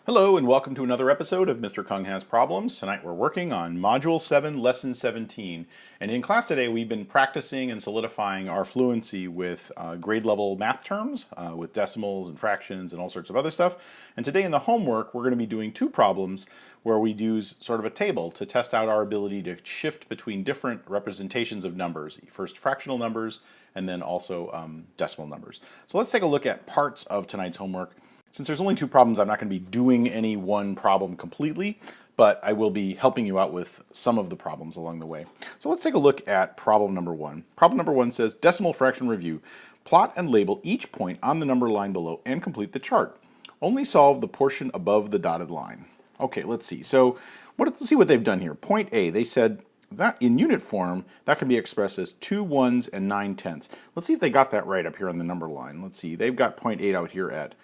Hello and welcome to another episode of Mr. Kung Has Problems. Tonight we're working on Module 7, Lesson 17. And in class today we've been practicing and solidifying our fluency with grade level math terms, with decimals and fractions and all sorts of other stuff. And today in the homework we're going to be doing two problems where we use sort of a table to test out our ability to shift between different representations of numbers. First fractional numbers and then also decimal numbers. So let's take a look at parts of tonight's homework. Since there's only two problems, I'm not going to be doing any one problem completely, but I will be helping you out with some of the problems along the way. So let's take a look at problem number one. Problem number one says, decimal fraction review. Plot and label each point on the number line below and complete the chart. Only solve the portion above the dotted line. Okay, let's see. So let's see what they've done here. Point A, they said that in unit form, that can be expressed as 2 ones and 9/10. Let's see if they got that right up here on the number line. Let's see. They've got point 8 out here at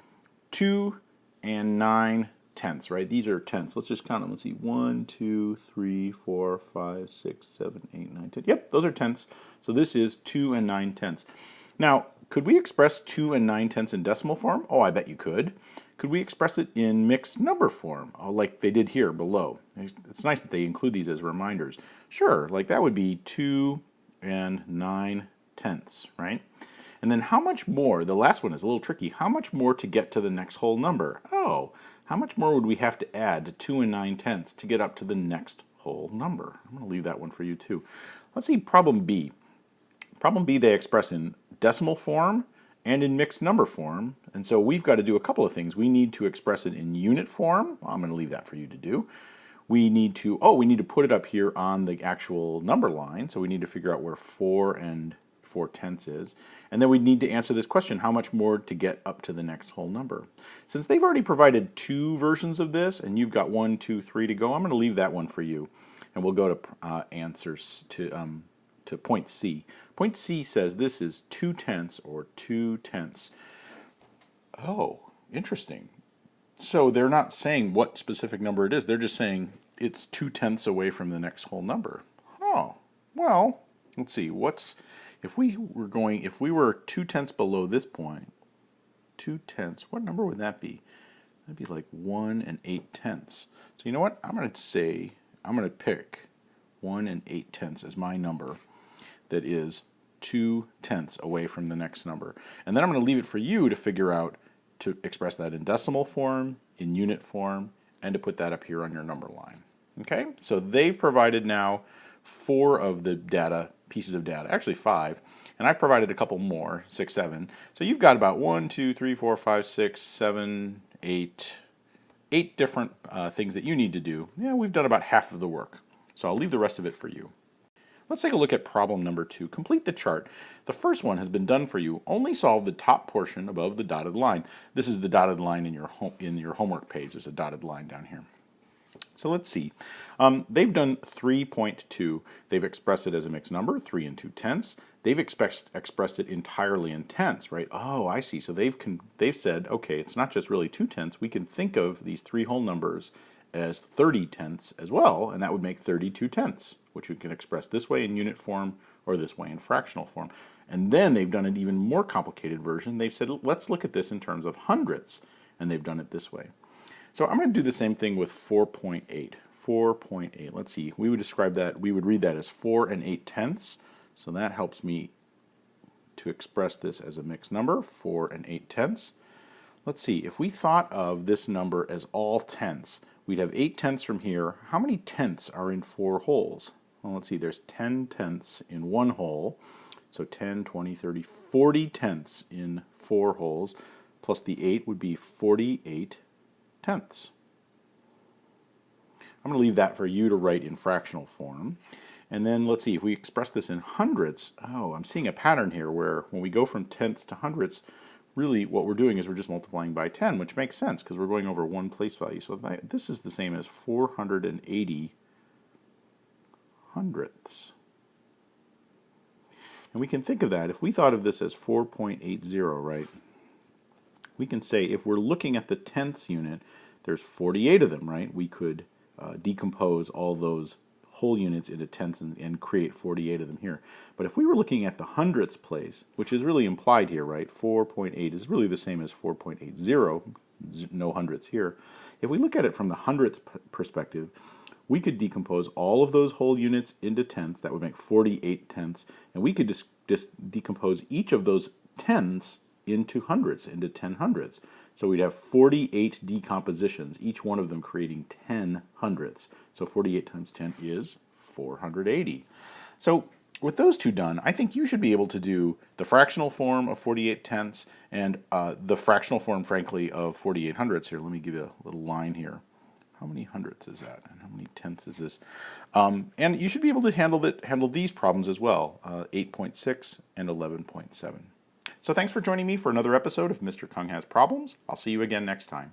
2 and 9/10, right? These are tenths. Let's just count them. Let's see. 1, 2, 3, 4, 5, 6, 7, 8, 9, 10. Yep, those are tenths. So this is 2 and 9/10. Now, could we express 2 and 9/10 in decimal form? Oh, I bet you could. Could we express it in mixed number form? Oh, like they did here below. It's nice that they include these as reminders. Sure, like that would be 2 and 9/10, right? And then how much more, the last one is a little tricky, how much more to get to the next whole number? Oh, how much more would we have to add to 2 and 9/10 to get up to the next whole number? I'm going to leave that one for you too. Let's see problem B. Problem B they express in decimal form and in mixed number form. And so we've got to do a couple of things. We need to express it in unit form. I'm going to leave that for you to do. We need to put it up here on the actual number line. So we need to figure out where 4 and 4/10 is. And then we need to answer this question, how much more to get up to the next whole number? Since they've already provided two versions of this, and you've got 1, 2, 3 to go, I'm going to leave that one for you. And we'll go to answers to point C. Point C says this is 2/10 or 2/10. Oh, interesting. So they're not saying what specific number it is. They're just saying it's 2/10 away from the next whole number. Oh, well, let's see. If we were 2/10 below this point, 2/10, what number would that be? That'd be like 1 and 8/10. So you know what? I'm going to pick 1 and 8/10 as my number that is 2/10 away from the next number. And then I'm going to leave it for you to figure out to express that in decimal form, in unit form, and to put that up here on your number line. Okay? So they've provided now 4 of the pieces of data, actually 5, and I've provided a couple more, 6, 7. So you've got about 1, 2, 3, 4, 5, 6, 7, 8 different things that you need to do. Yeah, we've done about half of the work. So I'll leave the rest of it for you. Let's take a look at problem number 2. Complete the chart. The first one has been done for you. Only solve the top portion above the dotted line. This is the dotted line in your homework page. There's a dotted line down here. So let's see. They've done 3.2. They've expressed it as a mixed number, 3 and 2/10. They've expressed it entirely in tenths, right? Oh, I see. So they've said, okay, it's not just really 2/10. We can think of these 3 whole numbers as 30/10 as well, and that would make 32/10, which we can express this way in unit form or this way in fractional form. And then they've done an even more complicated version. They've said, let's look at this in terms of hundredths, and they've done it this way. So I'm going to do the same thing with 4.8. 4.8. Let's see. We would read that as 4 and 8/10. So that helps me to express this as a mixed number, 4 and 8/10. Let's see. If we thought of this number as all tenths, we'd have 8/10 from here. How many tenths are in 4 holes? Well, let's see. There's 10 tenths in 1 hole. So 10, 20, 30, 40 tenths in 4 holes. Plus the 8 would be 48 tenths. I'm going to leave that for you to write in fractional form. And then let's see, if we express this in hundredths, oh, I'm seeing a pattern here where when we go from tenths to hundredths, really what we're doing is we're just multiplying by 10, which makes sense because we're going over one place value. So this is the same as 480 hundredths. And we can think of that, if we thought of this as 4.80, right? We can say if we're looking at the tenths unit, there's 48 of them, right? We could decompose all those whole units into tenths and create 48 of them here. But if we were looking at the hundredths place, which is really implied here, right? 4.8 is really the same as 4.80 no hundredths here. If we look at it from the hundredths perspective, we could decompose all of those whole units into tenths. That would make 48 tenths. And we could just decompose each of those tenths into hundredths, into 10 hundredths. So we'd have 48 decompositions, each one of them creating 10 hundredths. So 48 times 10 is 480. So with those two done, I think you should be able to do the fractional form of 48 tenths and the fractional form, frankly, of 48 hundredths. Here, let me give you a little line here. How many hundredths is that? And how many tenths is this? And you should be able to handle these problems as well, 8.6 and 11.7. So thanks for joining me for another episode of Mr. Kung Has Problems. I'll see you again next time.